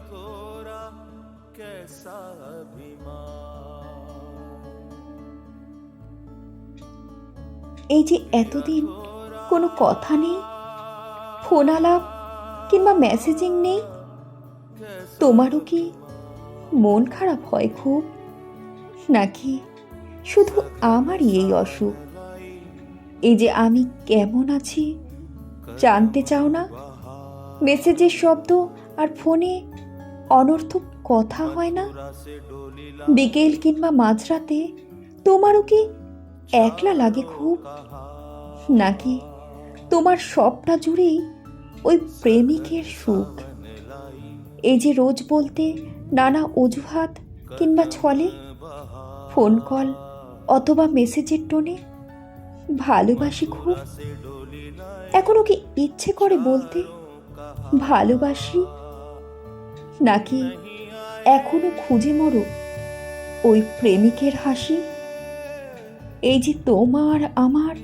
थोड़ा कैसा এই যে এতদিন কোনো কথা নেই, ফোন আলাপ কিংবা মেসেজিং নেই, তোমারও কি মন খারাপ হয় খুব? নাকি শুধু আমারই এই অসুখ? এই যে আমি কেমন আছি জানতে চাও না? মেসেজের শব্দ আর ফোনে অনর্থক কথা হয় না? বিকেল কিংবা মাঝরাতে তোমারও কি একলা লাগে খুব? নাকি তোমার সবটা জুড়েই ওই প্রেমিকের সুখ? এই যে রোজ বলতে নানা অজুহাত কিংবা ছলে, ফোন কল অথবা মেসেজের টোনে ভালোবাসি খুব, এখনো কি ইচ্ছে করে বলতে ভালোবাসি? নাকি এখনো খুঁজে মরো ওই প্রেমিকের হাসি? এই যে তোমার আমার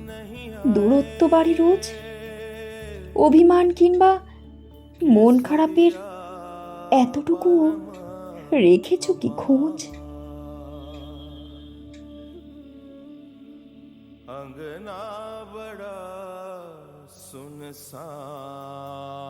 দূরত্ব বাড়ি রোজ, অভিমান কিংবা মন খারাপের এতটুকুও রেখেছ কি খোঁজ? अंगना बड़ा सुनसान।